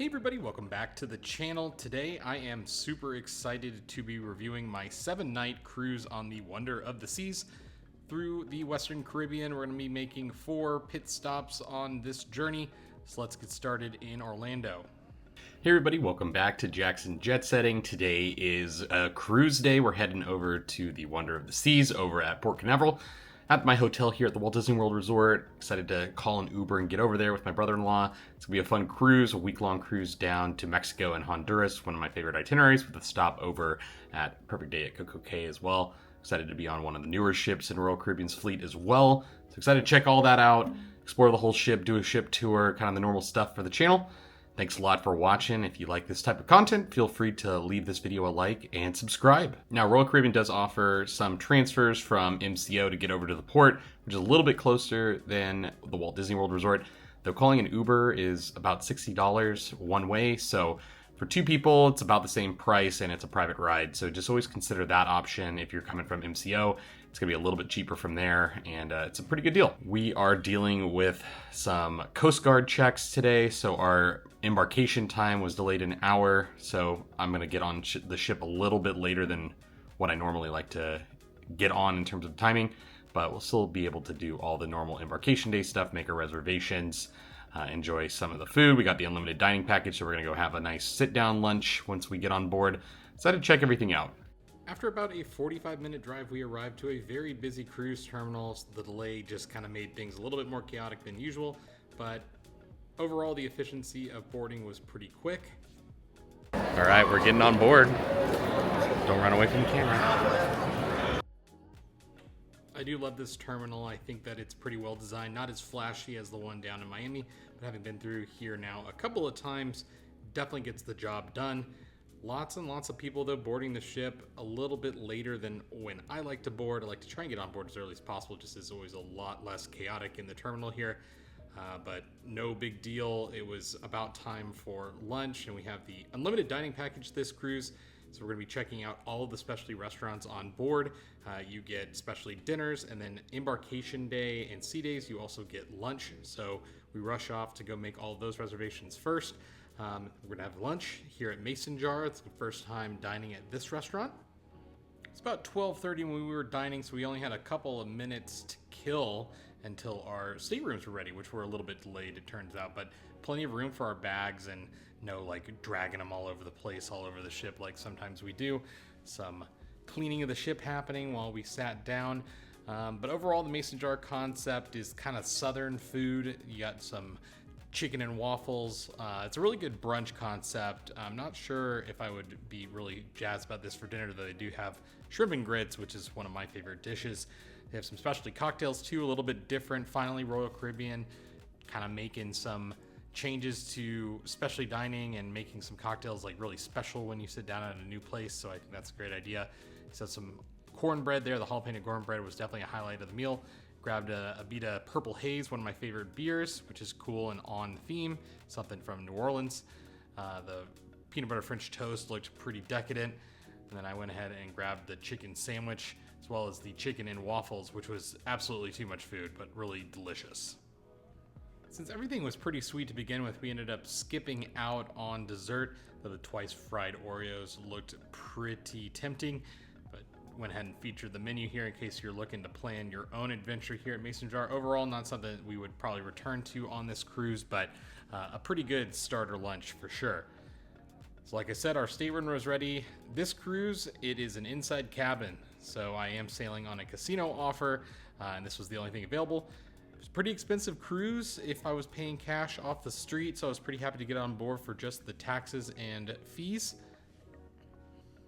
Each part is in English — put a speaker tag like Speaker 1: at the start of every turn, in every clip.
Speaker 1: Hey everybody, welcome back to the channel. Today I am super excited to be reviewing my 7-night cruise on the Wonder of the Seas through the Western Caribbean. We're going to be making 4 pit stops on this journey, so let's get started in Orlando. Hey everybody, welcome back to Jackson Jet Setting. Today is a cruise day. We're heading over to the Wonder of the Seas over at Port Canaveral at my hotel here at the Walt Disney World Resort. Excited to call an Uber and get over there with my brother-in-law. It's gonna be a fun cruise, a week-long cruise down to Mexico and Honduras, one of my favorite itineraries, with a stop over at Perfect Day at Coco Cay as well. Excited to be on one of the newer ships in Royal Caribbean's fleet as well. So excited to check all that out, explore the whole ship, do a ship tour, kind of the normal stuff for the channel. Thanks a lot for watching. If you like this type of content, feel free to leave this video a like and subscribe. Now, Royal Caribbean does offer some transfers from MCO to get over to the port, which is a little bit closer than the Walt Disney World Resort. Though calling an Uber is about $60 one way, so for 2 people, it's about the same price and it's a private ride. So just always consider that option if you're coming from MCO. It's gonna be a little bit cheaper from there, and it's a pretty good deal. We are dealing with some Coast Guard checks today, so our embarkation time was delayed an hour, so I'm gonna get on the ship a little bit later than what I normally like to get on in terms of timing, but we'll still be able to do all the normal embarkation day stuff, make our reservations, enjoy some of the food. We got the unlimited dining package, so we're gonna go have a nice sit-down lunch once we get on board. Excited to check everything out. After about a 45-minute drive, we arrived to a very busy cruise terminal. The delay just kind of made things a little bit more chaotic than usual, but overall the efficiency of boarding was pretty quick. All right, we're getting on board. Don't run away from the camera. I do love this terminal. I think that it's pretty well designed, not as flashy as the one down in Miami, but having been through here now a couple of times, definitely gets the job done. Lots and lots of people, though, boarding the ship a little bit later than when I like to board. I like to try and get on board as early as possible, just as always a lot less chaotic in the terminal here. But no big deal. It was about time for lunch, and we have the unlimited dining package this cruise. So we're going to be checking out all of the specialty restaurants on board. You get specialty dinners, and then embarkation day and sea days, you also get lunch. So we rush off to go make all of those reservations first. We're gonna have lunch here at Mason Jar. It's the first time dining at this restaurant. It's about 12:30 when we were dining, so we only had a couple of minutes to kill until our staterooms were ready, which were a little bit delayed, it turns out, but plenty of room for our bags and no like dragging them all over the place, all over the ship like sometimes we do. Some cleaning of the ship happening while we sat down. But overall, the Mason Jar concept is kind of southern food. You got some chicken and waffles. It's a really good brunch concept. I'm not sure if I would be really jazzed about this for dinner, though they do have shrimp and grits, which is one of my favorite dishes. They have some specialty cocktails too, a little bit different. Finally, Royal Caribbean kind of making some changes to specialty dining and making some cocktails like really special when you sit down at a new place, so I think that's a great idea. So some cornbread there. The jalapeno cornbread was definitely a highlight of the meal. Grabbed a Abita Purple Haze, one of my favorite beers, which is cool and on theme, something from New Orleans. The peanut butter French toast looked pretty decadent. And then I went ahead and grabbed the chicken sandwich, as well as the chicken and waffles, which was absolutely too much food, but really delicious. Since everything was pretty sweet to begin with, we ended up skipping out on dessert, though the twice fried Oreos looked pretty tempting. Went ahead and featured the menu here in case you're looking to plan your own adventure here at Mason Jar. Overall, not something that we would probably return to on this cruise, but a pretty good starter lunch for sure. So like I said, our stateroom was ready. This cruise, it is an inside cabin, so I am sailing on a casino offer, and this was the only thing available. It was a pretty expensive cruise if I was paying cash off the street, so I was pretty happy to get on board for just the taxes and fees.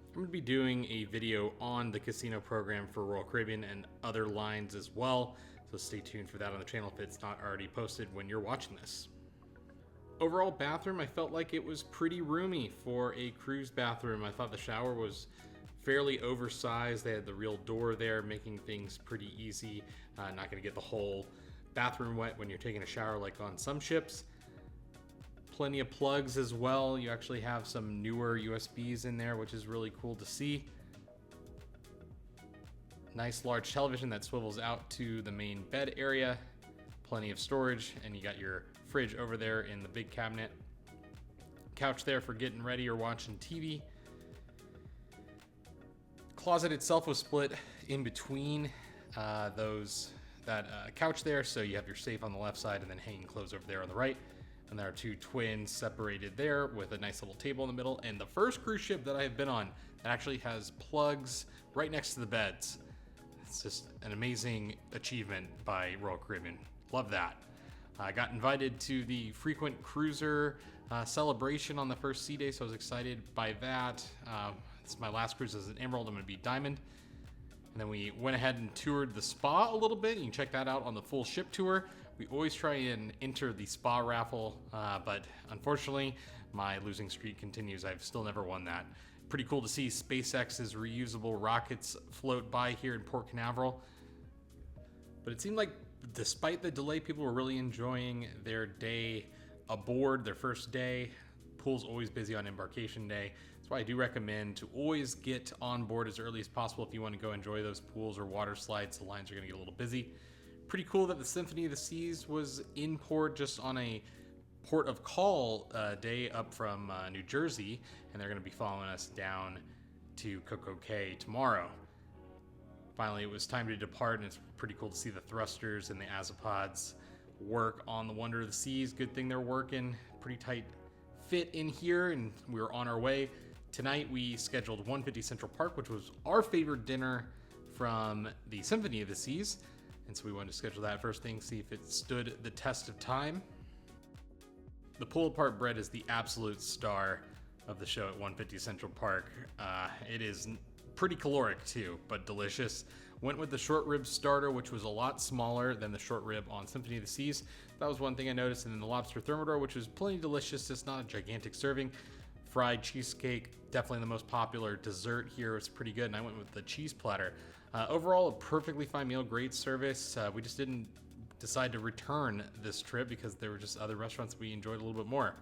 Speaker 1: I'm going to be doing a video on the casino program for Royal Caribbean and other lines as well, so stay tuned for that on the channel if it's not already posted when you're watching this. Overall bathroom, I felt like it was pretty roomy for a cruise bathroom. I thought the shower was fairly oversized. They had the real door there, making things pretty easy. Not going to get the whole bathroom wet when you're taking a shower like on some ships. Plenty of plugs as well. You actually have some newer USBs in there, which is really cool to see. Nice large television that swivels out to the main bed area. Plenty of storage, and you got your fridge over there in the big cabinet. couch there for getting ready or watching TV. Closet itself was split in between that couch there, so you have your safe on the left side and then hanging clothes over there on the right. And there are two twins separated there with a nice little table in the middle. And the first cruise ship that I have been on that actually has plugs right next to the beds. It's just an amazing achievement by Royal Caribbean. Love that. I got invited to the frequent cruiser celebration on the first sea day, so I was excited by that. It's my last cruise as an Emerald. I'm going to be Diamond. And then we went ahead and toured the spa a little bit. You can check that out on the full ship tour. We always try and enter the spa raffle, but unfortunately, my losing streak continues. I've still never won that. Pretty cool to see SpaceX's reusable rockets float by here in Port Canaveral. But it seemed like despite the delay, people were really enjoying their day aboard, their first day. Pool's always busy on embarkation day. That's why I do recommend to always get on board as early as possible if you want to go enjoy those pools or water slides. The lines are going to get a little busy. Pretty cool that the Symphony of the Seas was in port just on a port of call day up from New Jersey, and they're going to be following us down to Coco Cay tomorrow. Finally, it was time to depart, and it's pretty cool to see the thrusters and the azipods work on the Wonder of the Seas. Good thing they're working. Pretty tight fit in here, and we were on our way. Tonight, we scheduled 150 Central Park, which was our favorite dinner from the Symphony of the Seas. And so we wanted to schedule that first thing, see if it stood the test of time. The pulled-apart bread is the absolute star of the show at 150 Central Park. It is pretty caloric too, but delicious. Went with the short rib starter, which was a lot smaller than the short rib on Symphony of the Seas. That was one thing I noticed. And then the lobster thermidor, which was plenty delicious, just not a gigantic serving. Fried cheesecake, definitely the most popular dessert here. It's pretty good, and I went with the cheese platter. Overall, a perfectly fine meal, great service. We just didn't decide to return this trip because there were just other restaurants we enjoyed a little bit more.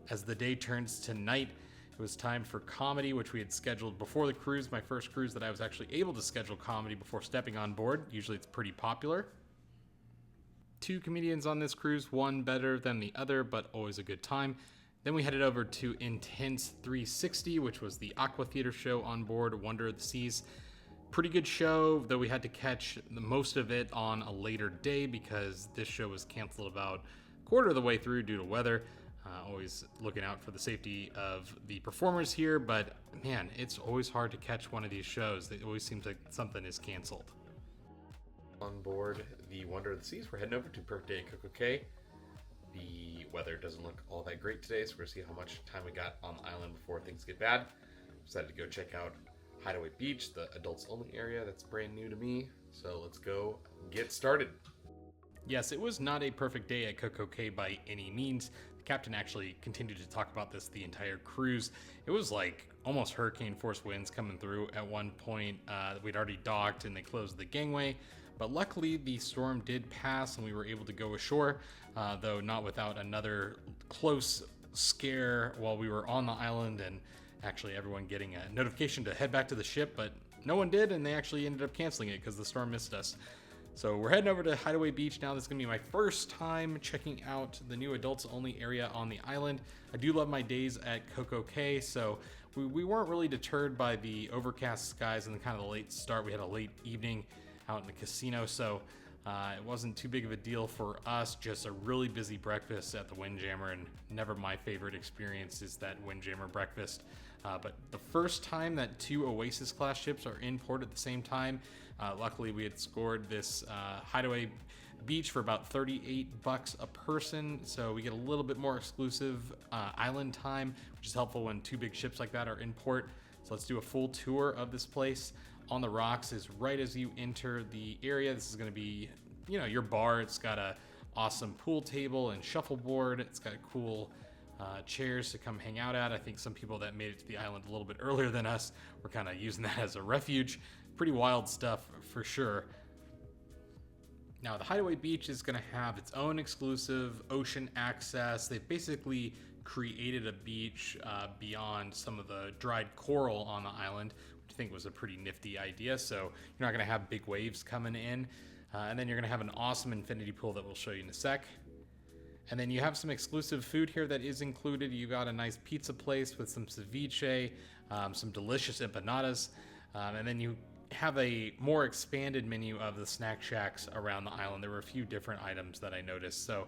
Speaker 1: As the day turns to night, it was time for comedy, which we had scheduled before the cruise. My first cruise that I was actually able to schedule comedy before stepping on board. Usually it's pretty popular. Two comedians on this cruise, one better than the other, but always a good time. Then we headed over to Intense 360, which was the Aqua Theater show on board Wonder of the Seas. Pretty good show, though we had to catch the most of it on a later day because this show was canceled about a quarter of the way through due to weather. Always looking out for the safety of the performers here, but man, it's always hard to catch one of these shows. It always seems like something is canceled. On board the Wonder of the Seas, we're heading over to Perfect Day in Coco Cay. The weather doesn't look all that great today, so we're going to see how much time we got on the island before things get bad. Decided to go check out Hideaway Beach, the adults only area. That's brand new to me, so let's go get started. Yes, it was not a perfect day at Coco Cay by any means. The captain actually continued to talk about this the entire cruise. It was like almost hurricane force winds coming through at one point. We'd already docked and they closed the gangway. But luckily, the storm did pass and we were able to go ashore, though not without another close scare while we were on the island and actually everyone getting a notification to head back to the ship, but no one did, and they actually ended up canceling it because the storm missed us. So we're heading over to Hideaway Beach now. This is going to be my first time checking out the new adults only area on the island. I do love my days at Coco Cay, so we weren't really deterred by the overcast skies and the kind of the late start. We had a late evening out in the casino, so it wasn't too big of a deal for us. Just a really busy breakfast at the Windjammer, and never my favorite experience is that Windjammer breakfast. But the first time that two Oasis class ships are in port at the same time, luckily we had scored this Hideaway Beach for about $38 a person, so we get a little bit more exclusive island time, which is helpful when two big ships like that are in port. So let's do a full tour of this place. On the rocks is right as you enter the area. This is going to be, your bar. It's got a awesome pool table and shuffleboard. It's got cool chairs to come hang out at. I think some people that made it to the island a little bit earlier than us were kind of using that as a refuge. Pretty wild stuff for sure. Now, the Hideaway Beach is going to have its own exclusive ocean access. They've basically created a beach beyond some of the dried coral on the island, which I think was a pretty nifty idea. So you're not going to have big waves coming in. And then you're going to have an awesome infinity pool that we'll show you in a sec. And then you have some exclusive food here that is included. You got a nice pizza place with some ceviche, some delicious empanadas, and then you have a more expanded menu of the snack shacks around the island. There were a few different items that I noticed, so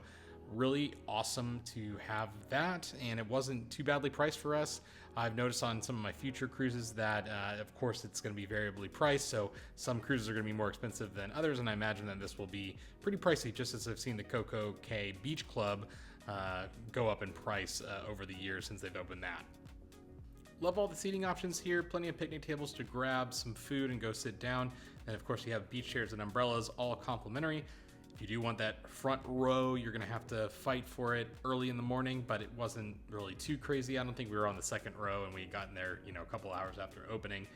Speaker 1: really awesome to have that, and it wasn't too badly priced for us. I've noticed on some of my future cruises that, of course, it's going to be variably priced, so some cruises are going to be more expensive than others, and I imagine that this will be pretty pricey, just as I've seen the Coco Cay Beach Club go up in price over the years since they've opened that. Love all the seating options here, plenty of picnic tables to grab some food and go sit down, and of course you have beach chairs and umbrellas, all complimentary. If you do want that front row, you're gonna have to fight for it early in the morning, but it wasn't really too crazy. I don't think we were on the second row, and we got in there, a couple hours after opening.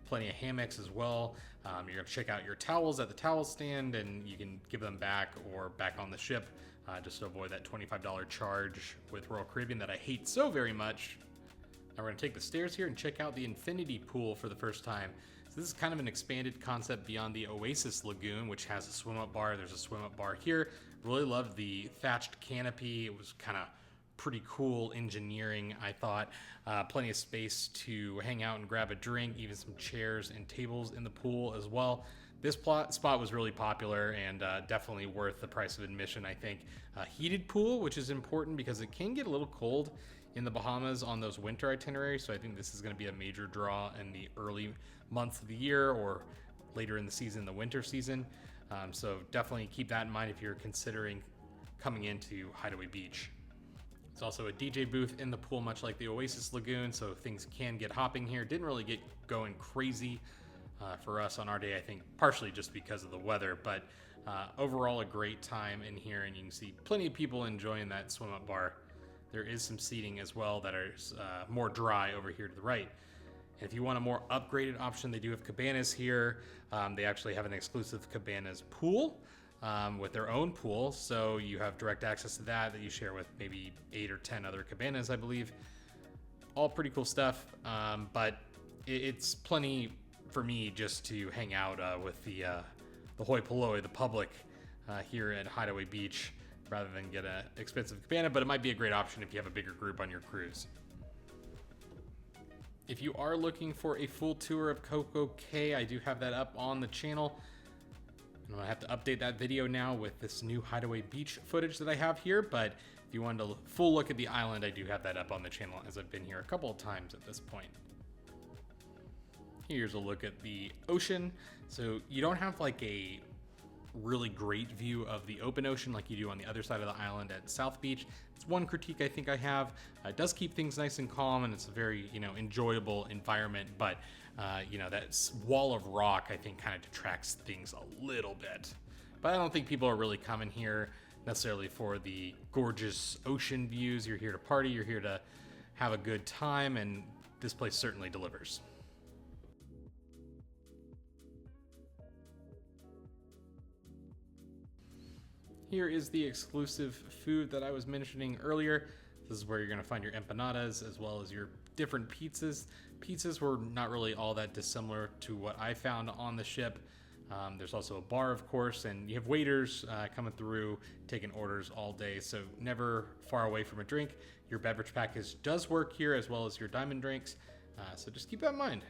Speaker 1: Plenty of hammocks as well. You're gonna check out your towels at the towel stand, and you can give them back or back on the ship, just to avoid that $25 charge with Royal Caribbean that I hate so very much. Now we're gonna take the stairs here and check out the infinity pool for the first time. So this is kind of an expanded concept beyond the Oasis Lagoon, which has a swim-up bar. There's a swim-up bar here. Really loved the thatched canopy. It was kind of pretty cool engineering, I thought. Plenty of space to hang out and grab a drink, even some chairs and tables in the pool as well. This spot was really popular and definitely worth the price of admission, I think. Heated pool, which is important because it can get a little cold in the Bahamas on those winter itineraries, so I think this is going to be a major draw in the early months of the year or later in the season, the winter season. So definitely keep that in mind if you're considering coming into Hideaway Beach. There's also a DJ booth in the pool, much like the Oasis Lagoon, so things can get hopping here. Didn't really get going crazy for us on our day, I think partially just because of the weather, but overall a great time in here, and you can see plenty of people enjoying that swim-up bar. There is some seating as well that is more dry over here to the right. And if you want a more upgraded option, they do have cabanas here. They actually have an exclusive cabanas pool with their own pool. So you have direct access to that you share with maybe 8 or 10 other cabanas, I believe. All pretty cool stuff. But it's plenty for me just to hang out with the hoi polloi, the public here at Hideaway Beach, rather than get an expensive cabana, but it might be a great option if you have a bigger group on your cruise. If you are looking for a full tour of Coco Cay, I do have that up on the channel. And I have to update that video now with this new Hideaway Beach footage that I have here, but if you wanted a full look at the island, I do have that up on the channel as I've been here a couple of times at this point. Here's a look at the ocean. So you don't have like a really great view of the open ocean like you do on the other side of the island at South Beach. It's one critique I think I have. It does keep things nice and calm, and it's a very enjoyable environment, but that wall of rock I think kind of detracts things a little bit. But I don't think people are really coming here necessarily for the gorgeous ocean views. You're here to party, you're here to have a good time, and this place certainly delivers. Here is the exclusive food that I was mentioning earlier. This is where you're gonna find your empanadas as well as your different pizzas. Pizzas were not really all that dissimilar to what I found on the ship. There's also a bar, of course, and you have waiters coming through, taking orders all day, so never far away from a drink. Your beverage package does work here as well as your diamond drinks, so just keep that in mind.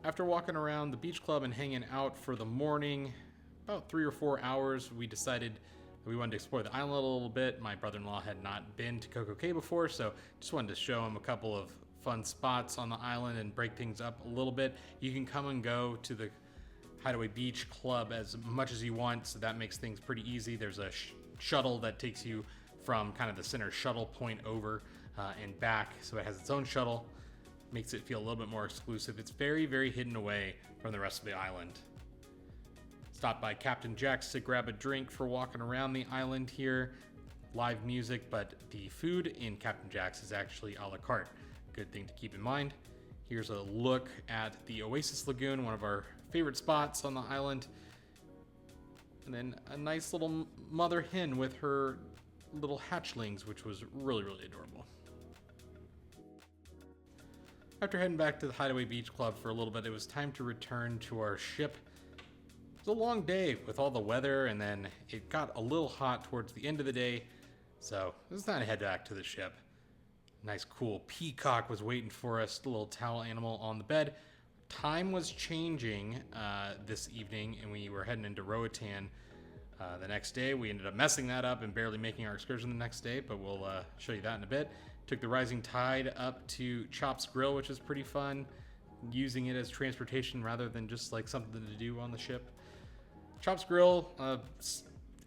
Speaker 1: After walking around the beach club and hanging out for the morning, about 3 or 4 hours, we decided that we wanted to explore the island a little bit. My brother-in-law had not been to Coco Cay before, so just wanted to show him a couple of fun spots on the island and break things up a little bit. You can come and go to the Hideaway Beach Club as much as you want, so that makes things pretty easy. There's a shuttle that takes you from kind of the center shuttle point over and back, so it has its own shuttle. Makes it feel a little bit more exclusive. It's very, very hidden away from the rest of the island. Stopped by Captain Jack's to grab a drink for walking around the island here. Live music, but the food in Captain Jack's is actually a la carte. Good thing to keep in mind. Here's a look at the Oasis Lagoon, one of our favorite spots on the island. And then a nice little mother hen with her little hatchlings, which was really, really adorable. After heading back to the Hideaway Beach Club for a little bit, it was time to return to our ship. was a long day with all the weather, and then it got a little hot towards the end of the day, so it was time to head back to the ship. Nice cool peacock was waiting for us, the little towel animal on the bed. Time was changing this evening, and we were heading into Roatan the next day. We ended up messing that up and barely making our excursion the next day, but we'll show you that in a bit. Took the Rising Tide up to Chop's Grill, which was pretty fun, using it as transportation rather than just like something to do on the ship. Chop's Grill,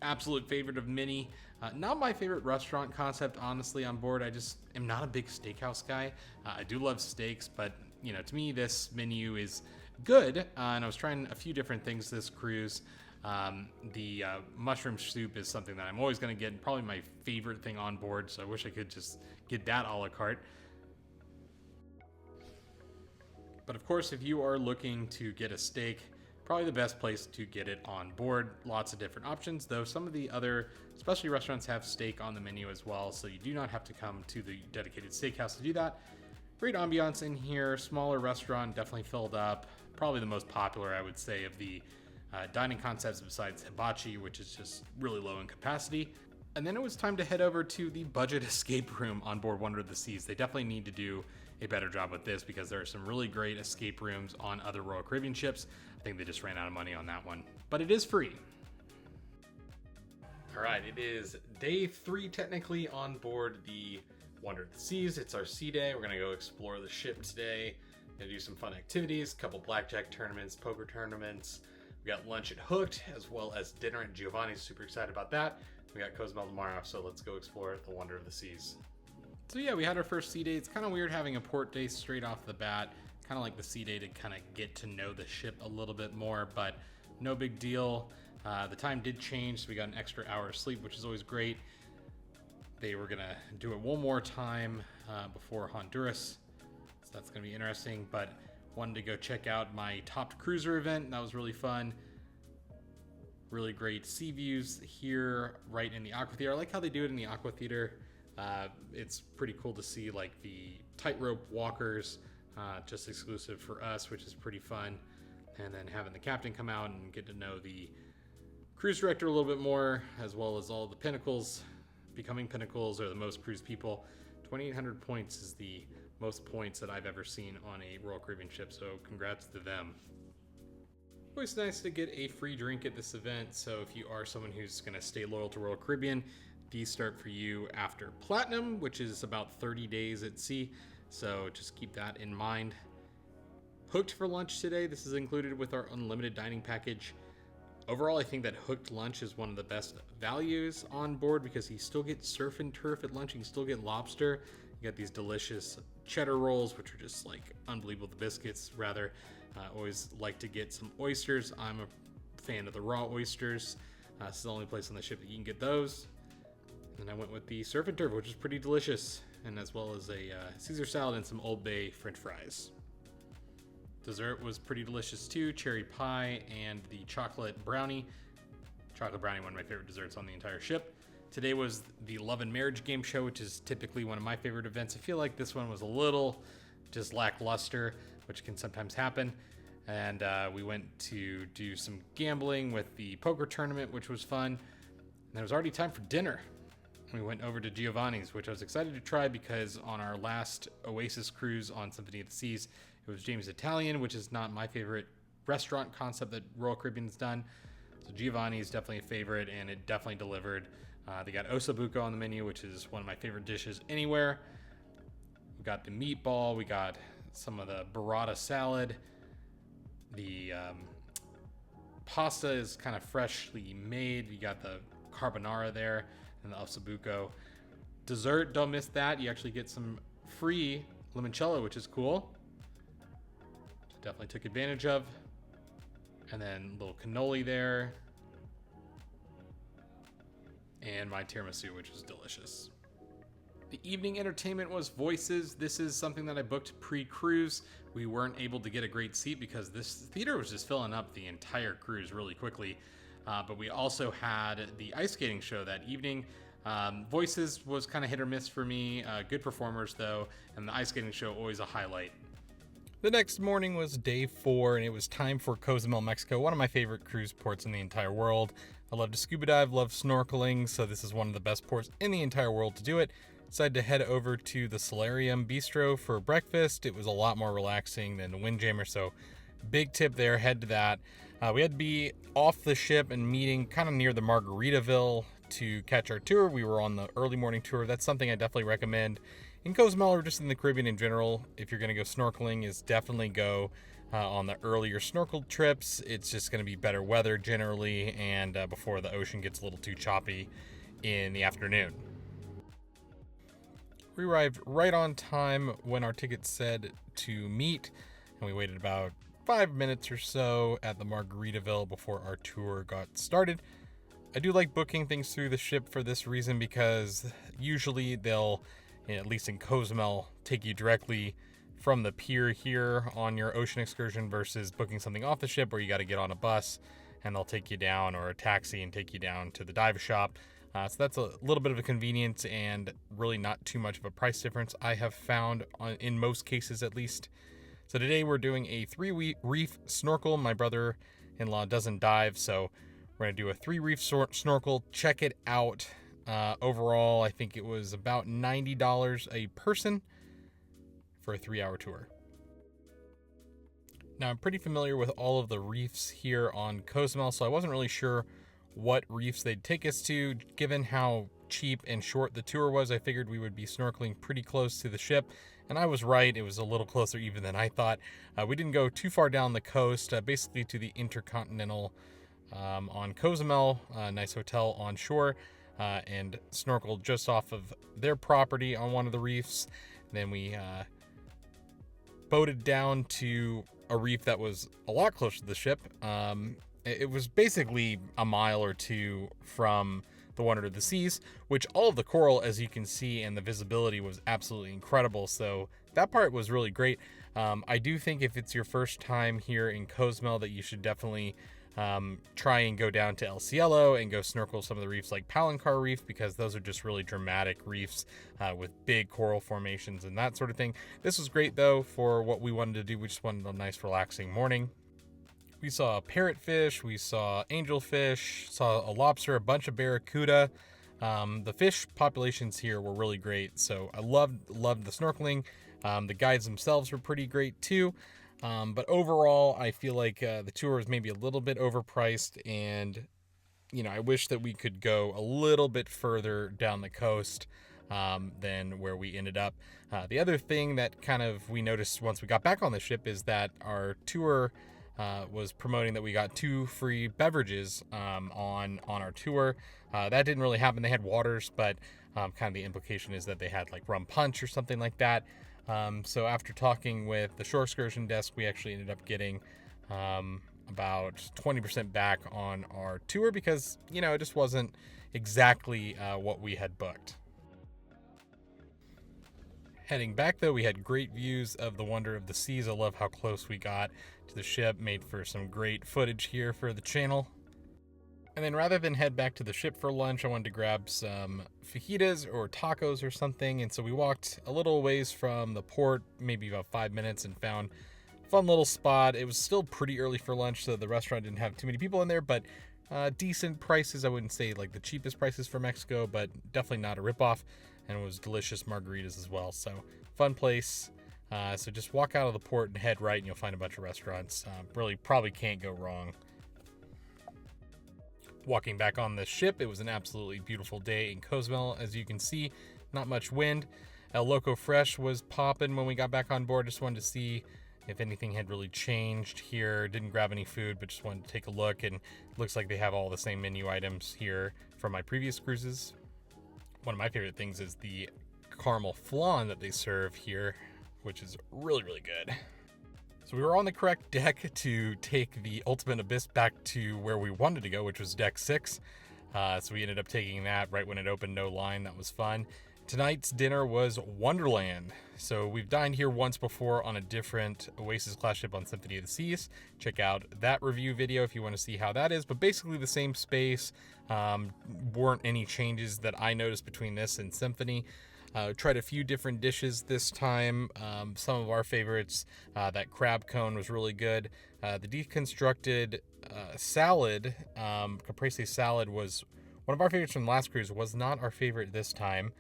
Speaker 1: absolute favorite of Minnie. Not my favorite restaurant concept, honestly, on board. I just am not a big steakhouse guy. I do love steaks, but you know, to me, this menu is good. And I was trying a few different things this cruise. The mushroom soup is something that I'm always going to get, probably my favorite thing on board. So I wish I could just get that a la carte. But of course, if you are looking to get a steak, probably the best place to get it on board. Lots of different options, though some of the other specialty restaurants have steak on the menu as well, so you do not have to come to the dedicated steakhouse to do that. Great ambiance in here, smaller restaurant, definitely filled up. Probably the most popular, I would say, of the dining concepts besides hibachi, which is just really low in capacity. And then it was time to head over to the budget escape room on board Wonder of the Seas. They definitely need to do a better job with this because there are some really great escape rooms on other Royal Caribbean ships. I think they just ran out of money on that one, but it is free. All right, it is day 3 technically on board the Wonder of the Seas. It's our sea day. We're gonna go explore the ship today. Gonna do some fun activities, a couple blackjack tournaments, poker tournaments. We got lunch at Hooked, as well as dinner at Giovanni's. Super excited about that. We got Cozumel tomorrow, so let's go explore the Wonder of the Seas. So yeah, we had our first sea day. It's kind of weird having a port day straight off the bat. Kind of like the sea day to kind of get to know the ship a little bit more, but no big deal. The time did change, so we got an extra hour of sleep, which is always great. They were gonna do it one more time before Honduras, so that's gonna be interesting, but wanted to go check out my Topped Cruiser event. That was really fun. Really great sea views here right in the Aqua Theater. I like how they do it in the Aqua Theater. It's pretty cool to see like the tightrope walkers, just exclusive for us, which is pretty fun. And then having the captain come out and get to know the cruise director a little bit more, as well as all the pinnacles. Becoming pinnacles are the most cruise people. 2,800 points is the most points that I've ever seen on a Royal Caribbean ship, so congrats to them. Always nice to get a free drink at this event, so if you are someone who's going to stay loyal to Royal Caribbean, these start for you after Platinum, which is about 30 days at sea, so just keep that in mind. Hooked for lunch today. This is included with our unlimited dining package. Overall, I think that Hooked lunch is one of the best values on board because you still get surf and turf at lunch, you can still get lobster. You got these delicious cheddar rolls, which are just like unbelievable. The biscuits, rather. Always like to get some oysters. I'm a fan of the raw oysters. This is the only place on the ship that you can get those. And I went with the surf and turf, which is pretty delicious, and as well as a Caesar salad and some Old Bay French fries. Dessert was pretty delicious too. Cherry pie and the chocolate brownie. Chocolate brownie, one of my favorite desserts on the entire ship. Today was the Love and Marriage game show, which is typically one of my favorite events. I feel like this one was a little just lackluster, which can sometimes happen. And we went to do some gambling with the poker tournament, which was fun. And it was already time for dinner. We went over to Giovanni's, which I was excited to try because on our last Oasis cruise on Symphony of the Seas, it was James Italian, which is not my favorite restaurant concept that Royal Caribbean's done. So Giovanni is definitely a favorite, and it definitely delivered. They got ossobuco on the menu, which is one of my favorite dishes anywhere. We got the meatball. We got some of the burrata salad. The pasta is kind of freshly made. You got the carbonara there and the ossobuco. Dessert, don't miss that. You actually get some free limoncello, which is cool. Definitely took advantage of. And then a little cannoli there. And my tiramisu, which was delicious. The evening entertainment was Voices. This is something that I booked pre-cruise. We weren't able to get a great seat because this theater was just filling up the entire cruise really quickly. But we also had the ice skating show that evening. Voices was kind of hit or miss for me. Good performers though, and the ice skating show always a highlight. The next morning was day 4, and it was time for Cozumel, Mexico, one of my favorite cruise ports in the entire world. I love to scuba dive, love snorkeling, so this is one of the best ports in the entire world to do it. Decided to head over to the Solarium Bistro for breakfast. It was a lot more relaxing than the Windjammer, so big tip there, head to that. We had to be off the ship and meeting kind of near the Margaritaville to catch our tour. We were on the early morning tour. That's something I definitely recommend in Cozumel or just in the Caribbean in general. If you're going to go snorkeling, is definitely go on the earlier snorkel trips. It's just going to be better weather generally, and before the ocean gets a little too choppy in the afternoon. We arrived right on time when our ticket said to meet, and we waited about 5 minutes or so at the Margaritaville before our tour got started. I do like booking things through the ship for this reason, because usually they'll, at least in Cozumel, take you directly from the pier here on your ocean excursion versus booking something off the ship where you got to get on a bus and they'll take you down, or a taxi and take you down to the dive shop. So that's a little bit of a convenience and really not too much of a price difference, I have found, in most cases at least. So today we're doing a 3-reef snorkel. My brother-in-law doesn't dive, so we're going to do a 3-reef snorkel. Check it out. Overall, I think it was about $90 a person for a 3-hour tour. Now, I'm pretty familiar with all of the reefs here on Cozumel, so I wasn't really sure what reefs they'd take us to. Given how cheap and short the tour was, I figured we would be snorkeling pretty close to the ship. And I was right. It was a little closer even than I thought. We didn't go too far down the coast, basically to the Intercontinental on Cozumel, a nice hotel on shore, and snorkeled just off of their property on one of the reefs. Then we boated down to a reef that was a lot closer to the ship. It was basically a mile or two from the Wonder of the Seas, which all of the coral, as you can see, and the visibility was absolutely incredible. So that part was really great. I do think if it's your first time here in Cozumel that you should definitely try and go down to El Cielo and go snorkel some of the reefs like Palancar Reef, because those are just really dramatic reefs with big coral formations and that sort of thing. This was great though for what we wanted to do. We just wanted a nice relaxing morning. We saw parrotfish, we saw angelfish, saw a lobster, a bunch of barracuda. The fish populations here were really great, so I loved the snorkeling. The guides themselves were pretty great too. But overall, I feel like the tour was maybe a little bit overpriced, and I wish that we could go a little bit further down the coast than where we ended up. The other thing that kind of we noticed once we got back on the ship is that our tour was promoting that we got 2 free beverages on our tour. That didn't really happen. They had waters, but kind of the implication is that they had like rum punch or something like that. So after talking with the shore excursion desk, we actually ended up getting about 20% back on our tour, because it just wasn't exactly what we had booked. Heading back though, we had great views of the Wonder of the Seas. I love how close we got to the ship. Made for some great footage here for the channel. And then rather than head back to the ship for lunch, I wanted to grab some fajitas or tacos or something. And so we walked a little ways from the port, maybe about 5 minutes, and found a fun little spot. It was still pretty early for lunch, so the restaurant didn't have too many people in there, but decent prices. I wouldn't say like the cheapest prices for Mexico, but definitely not a ripoff. And it was delicious margaritas as well. So fun place. So just walk out of the port and head right, and you'll find a bunch of restaurants. Really probably can't go wrong. Walking back on the ship, it was an absolutely beautiful day in Cozumel. As you can see, not much wind. El Loco Fresh was popping when we got back on board. Just wanted to see if anything had really changed here. Didn't grab any food, but just wanted to take a look. And it looks like they have all the same menu items here from my previous cruises. One of my favorite things is the caramel flan that they serve here, which is really, really good. So we were on the correct deck to take the Ultimate Abyss back to where we wanted to go, which was deck 6. So we ended up taking that right when it opened, no line. That was fun. Tonight's dinner was Wonderland. So we've dined here once before on a different Oasis class ship on Symphony of the Seas. Check out that review video if you want to see how that is. But basically the same space. Weren't any changes that I noticed between this and Symphony. Tried a few different dishes this time. Some of our favorites, that crab cone was really good. The deconstructed salad, caprese salad, was one of our favorites from last cruise. Was not our favorite this time.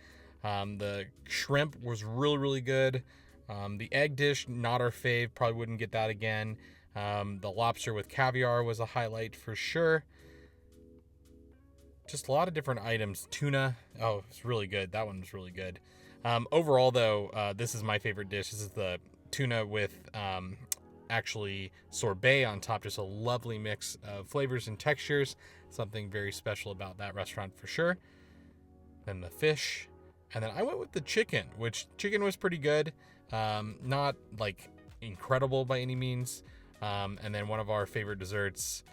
Speaker 1: The shrimp was really, really good. The egg dish, not our fave. Probably wouldn't get that again. The lobster with caviar was a highlight for sure. Just a lot of different items. Tuna, oh, it's really good. That one was really good. Overall, though, this is my favorite dish. This is the tuna with actually sorbet on top. Just a lovely mix of flavors and textures. Something very special about that restaurant for sure. Then the fish. And then I went with the chicken, which chicken was pretty good. Not like incredible by any means. And then one of our favorite desserts,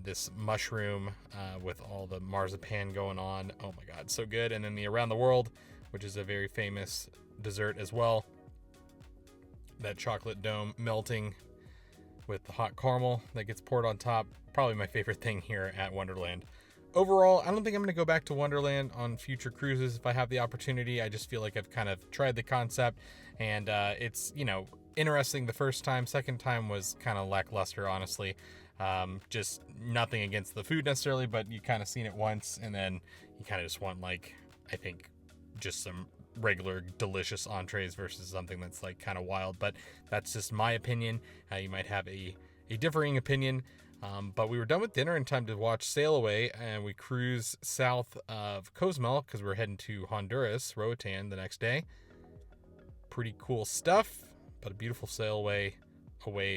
Speaker 1: this mushroom with all the marzipan going on. Oh my God, so good. And then the Around the World, which is a very famous dessert as well. That chocolate dome melting with the hot caramel that gets poured on top. Probably my favorite thing here at Wonderland. Overall, I don't think I'm going to go back to Wonderland on future cruises if I have the opportunity. I just feel like I've kind of tried the concept, and it's, interesting the first time. Second time was kind of lackluster, honestly. Just nothing against the food necessarily, but you kind of seen it once, and then you kind of just want, like, I think just some regular delicious entrees versus something that's like kind of wild. But that's just my opinion. You might have a differing opinion. But we were done with dinner in time to watch Sail Away, and we cruise south of Cozumel because we're heading to Honduras, Roatan, the next day. Pretty cool stuff, but a beautiful sail away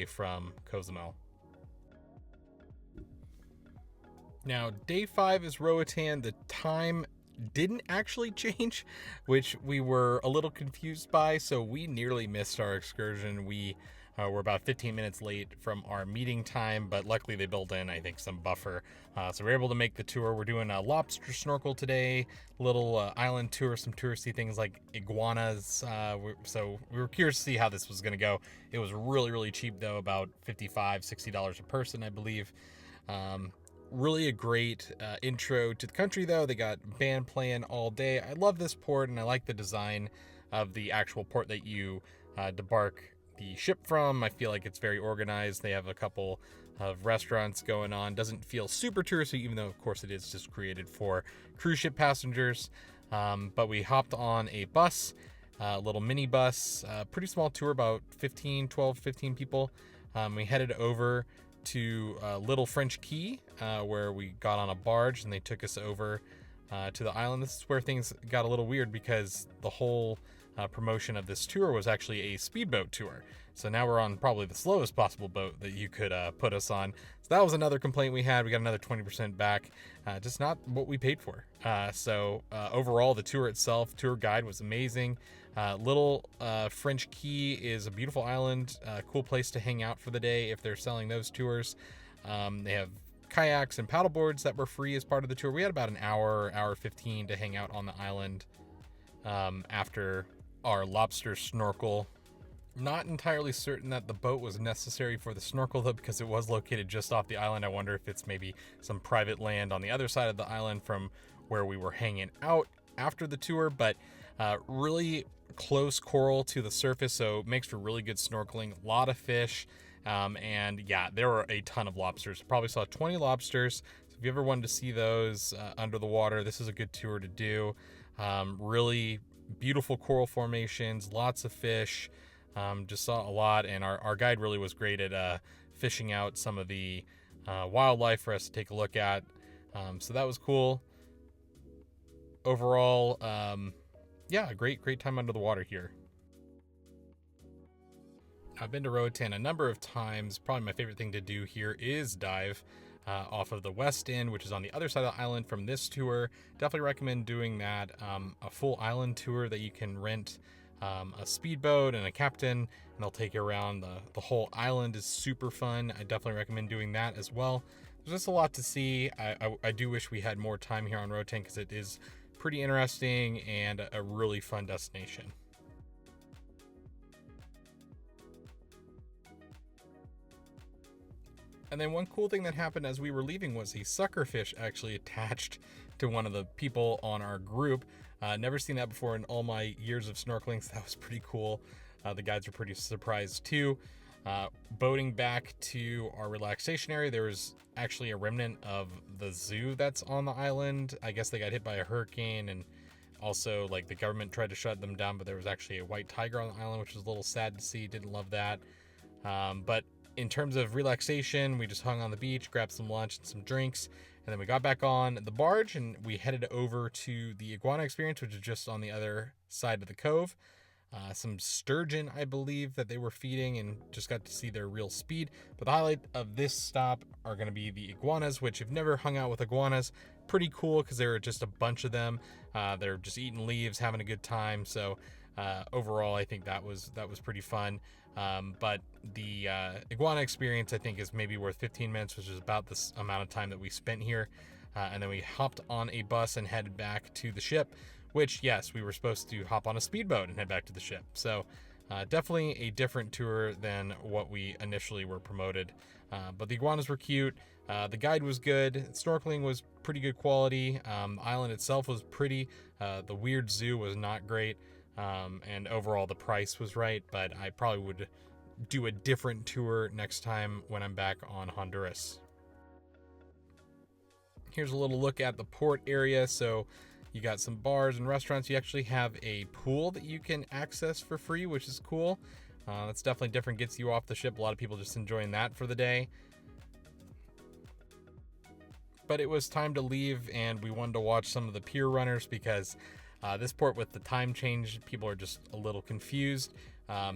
Speaker 1: from Cozumel. Now, day 5 is Roatan. The time didn't actually change, which we were a little confused by, so we nearly missed our excursion. We were about 15 minutes late from our meeting time, but luckily they built in, I think, some buffer. So we're able to make the tour. We're doing a lobster snorkel today, little island tour, some touristy things like iguanas. So we were curious to see how this was going to go. It was really, really cheap, though, about $55, $60 a person, I believe. Really a great intro to the country, though. They got band playing all day. I love this port, and I like the design of the actual port that you debark the ship from. I feel like it's very organized. They have a couple of restaurants going on. Doesn't feel super touristy, even though, of course, it is just created for cruise ship passengers. But we hopped on a bus, a little mini bus, pretty small tour, about 15 people. We headed over to Little French Key, where we got on a barge and they took us over to the island. This is where things got a little weird because the whole promotion of this tour was actually a speedboat tour. So now we're on probably the slowest possible boat that you could put us on. So that was another complaint we had. We got another 20% back. Just not what we paid for. So overall, the tour itself, tour guide was amazing. Little French Key is a beautiful island, cool place to hang out for the day if they're selling those tours. They have kayaks and paddleboards that were free as part of the tour. We had about an hour 15 to hang out on the island after our lobster snorkel. Not entirely certain that the boat was necessary for the snorkel, though, because it was located just off the island. I wonder if it's maybe some private land on the other side of the island from where we were hanging out after the tour, but really close coral to the surface, so it makes for really good snorkeling. A lot of fish, and yeah, there were a ton of lobsters. Probably saw 20 lobsters, so if you ever wanted to see those under the water, this is a good tour to do. Really beautiful coral formations, lots of fish. Just saw a lot, and our guide really was great at fishing out some of the wildlife for us to take a look at. So that was cool. Overall, yeah, great time under the water here. I've been to Roatan a number of times. Probably my favorite thing to do here is dive off of the west end, which is on the other side of the island from this tour. Definitely recommend doing that. A full island tour that you can rent a speedboat and a captain, and they'll take you around the whole island. Is super fun. I definitely recommend doing that as well. There's just a lot to see. I do wish we had more time here on Roatan because it is pretty interesting and a really fun destination. And then one cool thing that happened as we were leaving was a suckerfish actually attached to one of the people on our group. Never seen that before in all my years of snorkeling, so that was pretty cool. The guides were pretty surprised too. Boating back to our relaxation area, there was actually a remnant of the zoo that's on the island. I guess they got hit by a hurricane, and also like the government tried to shut them down, but there was actually a white tiger on the island, which was a little sad to see. Didn't love that. But in terms of relaxation, we just hung on the beach, grabbed some lunch and some drinks, and then we got back on the barge and we headed over to the iguana experience, which is just on the other side of the cove. Some sturgeon, I believe, that they were feeding, and just got to see their real speed. But the highlight of this stop are going to be the iguanas, which if you've never hung out with iguanas, pretty cool because there are just a bunch of them. They're just eating leaves, having a good time. So overall, I think that was pretty fun. But the iguana experience, I think, is maybe worth 15 minutes, which is about this amount of time that we spent here. And then we hopped on a bus and headed back to the ship, which, yes, we were supposed to hop on a speedboat and head back to the ship. So definitely a different tour than what we initially were promoted. But the iguanas were cute. The guide was good. Snorkeling was pretty good quality. The island itself was pretty. The weird zoo was not great. And overall the price was right, but I probably would do a different tour next time when I'm back on Honduras. Here's a little look at the port area. So you got some bars and restaurants. You actually have a pool that you can access for free, which is cool. That's definitely different, gets you off the ship. A lot of people just enjoying that for the day. But it was time to leave, and we wanted to watch some of the pier runners because this port, with the time change, people are just a little confused.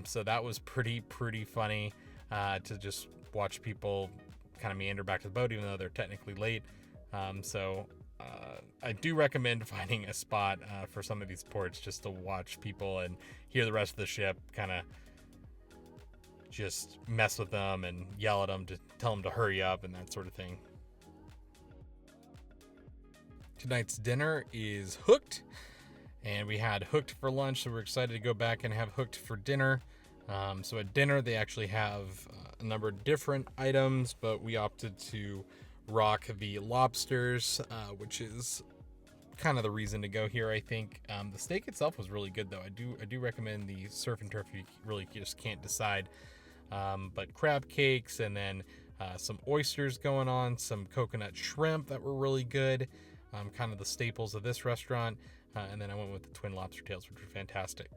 Speaker 1: So that was pretty funny to just watch people kind of meander back to the boat, even though they're technically late. I do recommend finding a spot for some of these ports just to watch people and hear the rest of the ship kind of just mess with them and yell at them to tell them to hurry up and that sort of thing. Tonight's dinner is Hooked, and we had Hooked for lunch, so we're excited to go back and have Hooked for dinner. So at dinner, they actually have a number of different items, but we opted to rock the lobsters, which is kind of the reason to go here, I think. The steak itself was really good, though. I do recommend the surf and turf if you really just can't decide. But crab cakes, and then some oysters going on, some coconut shrimp that were really good. Kind of the staples of this restaurant. And then I went with the twin lobster tails, which were fantastic.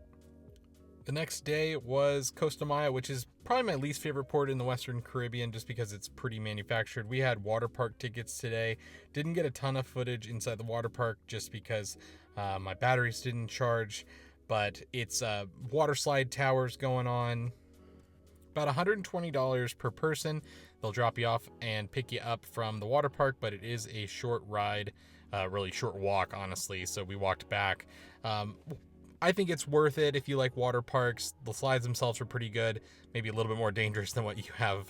Speaker 1: The next day was Costa Maya, which is probably my least favorite port in the Western Caribbean just because it's pretty manufactured. We had water park tickets today. Didn't get a ton of footage inside the water park just because my batteries didn't charge. But it's water slide towers going on. About $120 per person. They'll drop you off and pick you up from the water park, but it is a short ride, really short walk, honestly. So we walked back. I think it's worth it if you like water parks. The slides themselves are pretty good, maybe a little bit more dangerous than what you have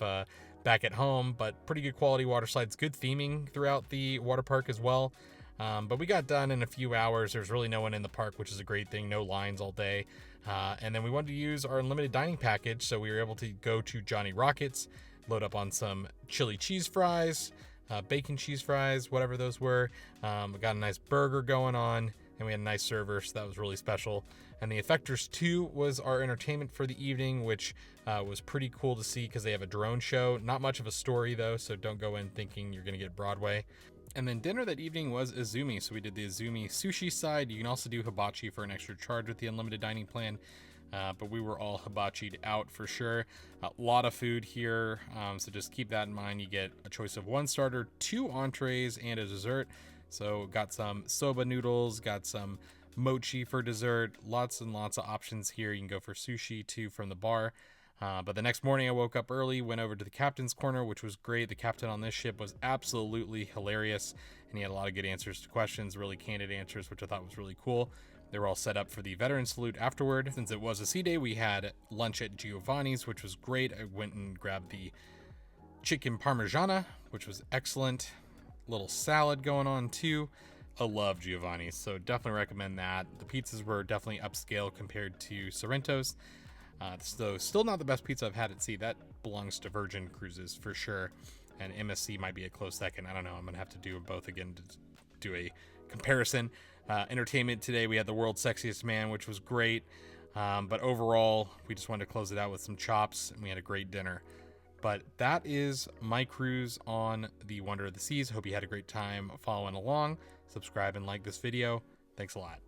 Speaker 1: back at home, but pretty good quality water slides, good theming throughout the water park as well. But we got done in a few hours. There's really no one in the park, which is a great thing. No lines all day. And then we wanted to use our unlimited dining package, so we were able to go to Johnny Rockets, load up on some chili cheese fries, bacon cheese fries, whatever those were. We got a nice burger going on, and we had a nice server, so that was really special. And the Effectors 2 was our entertainment for the evening, which was pretty cool to see because they have a drone show. Not much of a story, though, so don't go in thinking you're going to get Broadway. And then dinner that evening was Izumi, so we did the Izumi sushi side. You can also do hibachi for an extra charge with the unlimited dining plan, but we were all hibachi'd out for sure. A lot of food here, so just keep that in mind. You get a choice of one starter, 2 entrees, and a dessert. So got some soba noodles, got some mochi for dessert, lots and lots of options here. You can go for sushi too from the bar. But the next morning I woke up early, went over to the captain's corner, which was great. The captain on this ship was absolutely hilarious, and he had a lot of good answers to questions, really candid answers, which I thought was really cool. They were all set up for the veteran salute afterward. Since it was a sea day, we had lunch at Giovanni's, which was great. I went and grabbed the chicken parmigiana, which was excellent. Little salad going on too. I love Giovanni's, so definitely recommend that. The pizzas were definitely upscale compared to Sorrento's. So still not the best pizza I've had at sea. That belongs to Virgin Cruises for sure. And MSC might be a close second. I don't know. I'm going to have to do both again to do a comparison. entertainment today. We had the World's Sexiest Man, which was great. But overall, we just wanted to close it out with some chops, and we had a great dinner. But that is my cruise on the Wonder of the Seas. Hope you had a great time following along. Subscribe and like this video. Thanks a lot.